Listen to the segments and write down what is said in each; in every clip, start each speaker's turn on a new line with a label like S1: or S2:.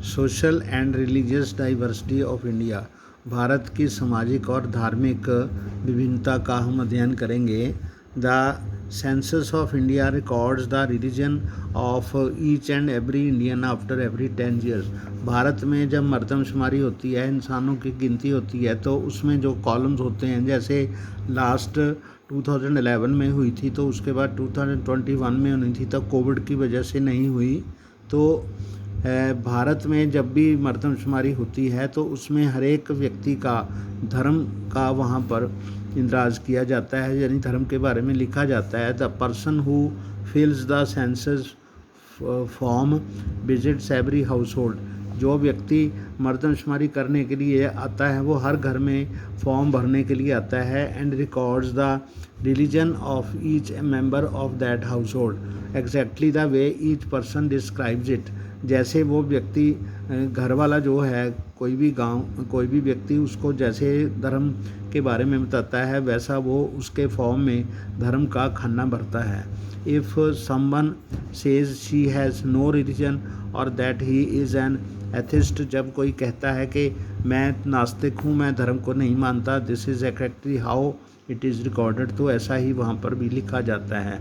S1: Social and religious diversity of India, Bharat की सामाजिक और धार्मिक विभिन्नता का हम अध्ययन करेंगे। The census of India records the religion of each and every Indian after every 10 years. Bharat में जब मरदमशुमारी होती है, इंसानों की गिनती होती है, तो उसमें जो कॉलम्स होते हैं, जैसे लास्ट 2011 में हुई थी, तो उसके बाद 2021 में होनी थी, तब कोविड की वजह से नहीं हुई। तो भारत में जब भी मरदमशुमारी होती है तो उसमें हर एक व्यक्ति का धर्म का वहाँ पर इंदराज किया जाता है, यानी धर्म के बारे में लिखा जाता है। The person who फिल्स the census form visits every house hold. जो व्यक्ति मरदमशुमारी करने के लिए आता है वो हर घर में फॉर्म भरने के लिए आता है। And records the religion of each member of that house hold exactly the way each person describes it. जैसे वो व्यक्ति घर वाला जो है, कोई भी व्यक्ति उसको जैसे धर्म के बारे में बताता है, वैसा वो उसके फॉर्म में धर्म का खाना भरता है। If someone says she has no religion और that he is an atheist, जब कोई कहता है कि मैं नास्तिक हूँ, मैं धर्म को नहीं मानता, this is exactly how it is recorded, तो ऐसा ही वहाँ पर भी लिखा जाता है।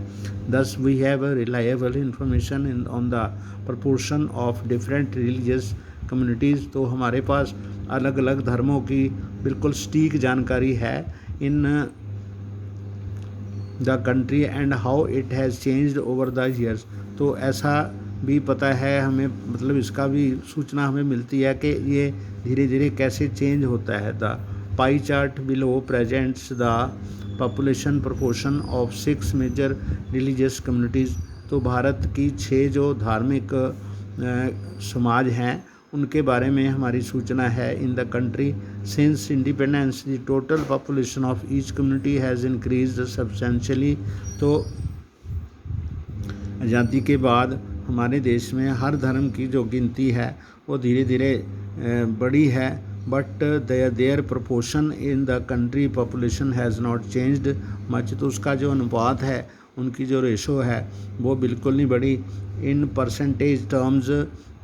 S1: Thus we have reliable information in on the proportion of different religious communities. तो हमारे पास अलग अलग धर्मों की बिल्कुल सटीक जानकारी है इन the country and how it has changed over the years. तो ऐसा भी पता है हमें, मतलब इसका भी सूचना हमें मिलती है कि ये धीरे धीरे कैसे चेंज होता है। The pie chart below presents the population proportion of 6 major religious communities. तो भारत की 6 जो धार्मिक समाज हैं उनके बारे में हमारी सूचना है। इन the country since independence the total population of each community has increased substantially. तो आज़ादी के बाद हमारे देश में हर धर्म की जो गिनती है वो धीरे धीरे बढ़ी है, but their proportion in the country population has not changed much. तो उसका जो अनुपात है, उनकी जो रेशो है, वो बिल्कुल नहीं बढ़ी। In percentage terms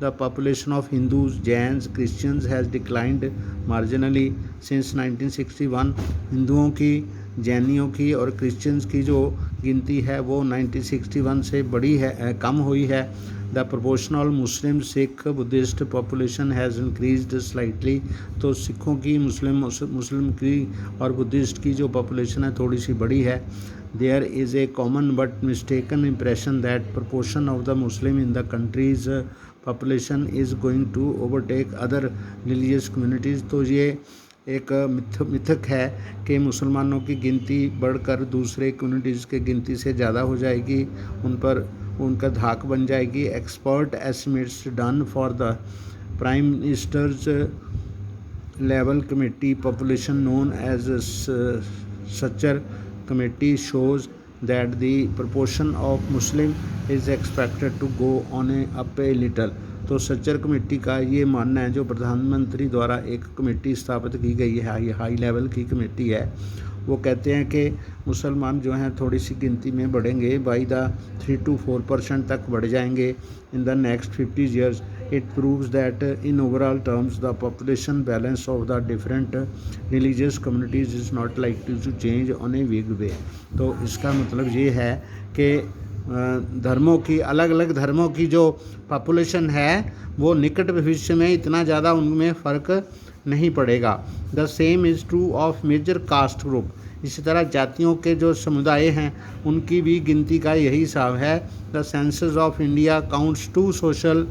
S1: the population of Hindus, Jains, Christians has declined marginally since 1961। हिंदुओं की, जैनियों की और क्रिश्चियंस की जो गिनती है वो 1961 से बड़ी है, कम हुई है। The proportional Muslim, Sikh, Buddhist population has increased slightly. तो सिखों की, मुस्लिम की और बुद्धिस्ट की जो पॉपुलेशन है थोड़ी सी बड़ी है। There is a common but mistaken impression that proportion of the Muslim in the country's population is going to overtake other religious communities. तो ये एक मिथक है कि मुसलमानों की गिनती बढ़कर दूसरे कम्युनिटीज़ की गिनती से ज़्यादा हो जाएगी, उन पर उनका धाक बन जाएगी। Expert estimates done for the prime minister's level committee population known as Sachar committee shows that the proportion of Muslim is expected to go on up a little. तो सच्चर कमेटी का ये मानना है, जो प्रधानमंत्री द्वारा एक कमेटी स्थापित की गई है, हाई लेवल की कमेटी है, वो कहते हैं कि मुसलमान जो हैं थोड़ी सी गिनती में बढ़ेंगे, बाई द 3 to 4% तक बढ़ जाएंगे in the next 50 years. It proves that in overall terms the population balance of the different religious communities is not likely to change on a big way. तो इसका मतलब ये है कि धर्मों की, अलग अलग धर्मों की जो पॉपुलेशन है वो निकट भविष्य में इतना ज़्यादा उनमें फ़र्क नहीं पड़ेगा। The same is true of major caste group. इसी तरह जातियों के जो समुदाय हैं उनकी भी गिनती का यही हिसाब है। The census of India counts 2 social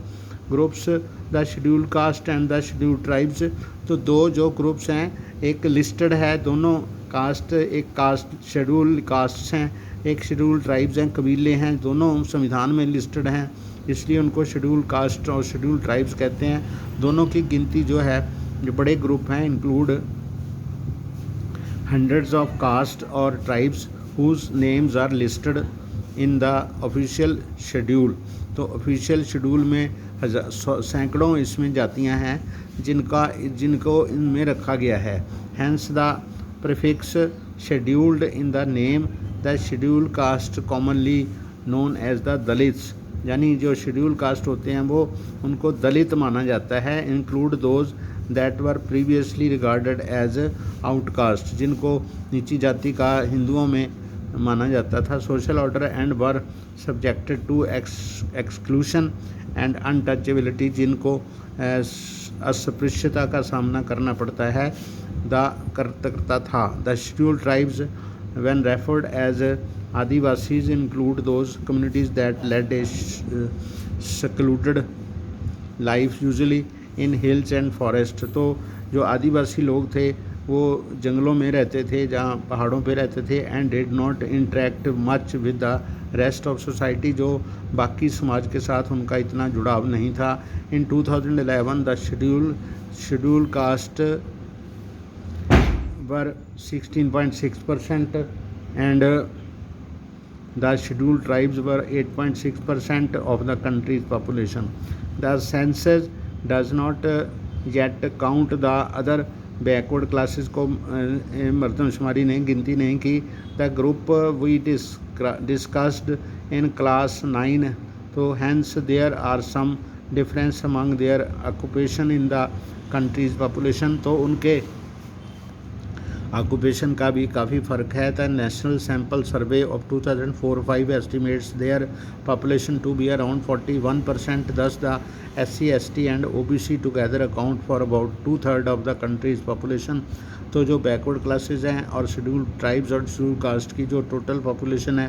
S1: groups, the schedule cast and the schedule tribes. तो 2 जो ग्रुप्स हैं, एक लिस्टेड है, दोनों कास्ट, एक कास्ट शेड्यूल कास्ट्स हैं, एक शेड्यूल ट्राइब्स हैं, कबीले हैं, दोनों संविधान में लिस्टेड हैं, इसलिए उनको शेड्यूल कास्ट और शेड्यूल ट्राइब्स कहते हैं। दोनों की गिनती जो है, जो बड़े ग्रुप हैं, इंक्लूड हंड्रेड्स ऑफ कास्ट और tribes whose names are listed in the official schedule. तो ऑफिशियल शेड्यूल में सैकड़ों इसमें जातियां हैं जिनको इनमें रखा गया है। Hence the prefix scheduled in the name the schedule caste commonly known as the Dalits यानी जो शेड्यूल कास्ट होते हैं वो उनको दलित माना जाता है। Include those that were previously regarded as outcast, जिनको नीची जाति का हिंदुओं में माना जाता था। Social order and were subjected to exclusion and untouchability, जिनको अस्पृश्यता का सामना करना पड़ता है करता था। The schedule tribes when referred as Adivasis include those communities that led a secluded life usually in hills and forest. तो जो आदिवासी लोग थे वो जंगलों में रहते थे, जहाँ पहाड़ों पे रहते थे। And did not interact much with the rest of society, जो बाकी समाज के साथ उनका इतना जुड़ाव नहीं था। इन 2011 the schedule cast were 16.6% and the scheduled tribes were 8.6% of the country's population. The census does not yet count the other backward classes को मर्दमशुमारी नहीं गिनती नहीं की। The group we discussed in class 9, तो hence there are some difference among their occupation in the country's population, तो उनके occupation का भी काफ़ी फ़र्क है। The national sample survey of 2004-05 estimates their population to be around 41%। Thus the SC ST and OBC together account for about 2/3 of the country's population. तो जो backward classes हैं और शेड्यूल ट्राइब्स और शेड्यूल कास्ट की जो total population है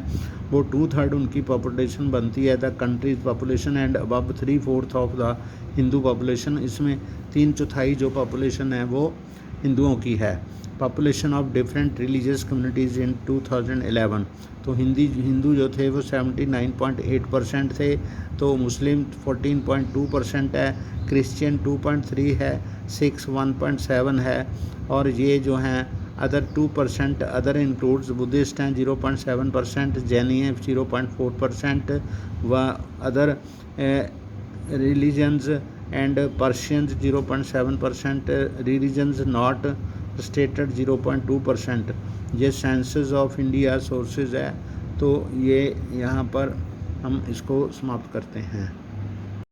S1: वो 2/3 उनकी पॉपुलेशन बनती है the country's population and above 3/4 of the Hindu population. इसमें 3/4 जो पॉपुलेशन है वो हिंदुओं की है। Population of different religious communities इन 2011, तो हिंदू जो थे वो 79.8% थे, तो मुस्लिम 14.2% है, क्रिश्चियन 2.3 है, सिक्स 1.7 है, और ये जो हैं अदर 2%, अदर इंक्लूड्स बुद्धिस्ट हैं 0.7%, जैनी हैं 0.4%, व other religions and Persians 0.7%, religions not stated 0.2%। ये सेंसस ऑफ इंडिया सोर्सेज है, तो ये यहाँ पर हम इसको समाप्त करते हैं।